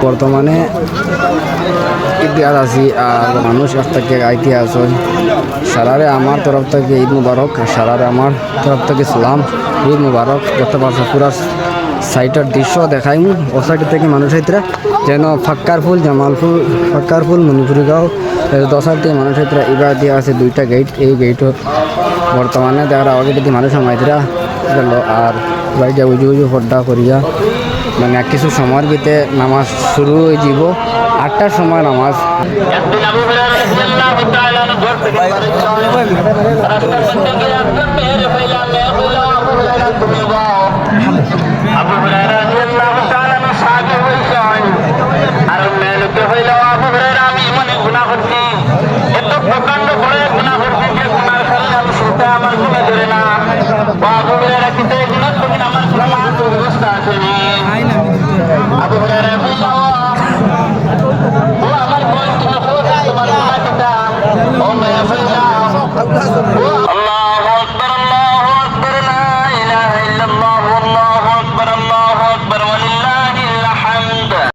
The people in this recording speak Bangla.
বর্তমানে ইতিহাস আছি আর মানুষ থেকে ইতিহাস হয় সারারে আমার তরফ থেকে ঈদ মুবারক আর সারারে আমার তরফ থেকে সালাম ঈদ মুবারক করতে পারছো পুরা সাইটের দৃশ্য দেখাই ও সাইড থেকে মানুষ হইতরা যেন ফাক্কার ফুল জামাল ফুল ফাক্কার ফুল মণিপুরি গাঁও 10 সাইড থেকে মানুষ হইতরা এবার দিয়ে আছে 2টা গেট এই গেটও বর্তমানে দেখা আগে যদি মানুষ আমাইতরা গেল আর বাইরে উজু উজু হড্ডা করিয়া মানে কিছু সময়ের ভিতরে নামাজ শুরু হয়ে যাব 8টার সময় নামাজ আমার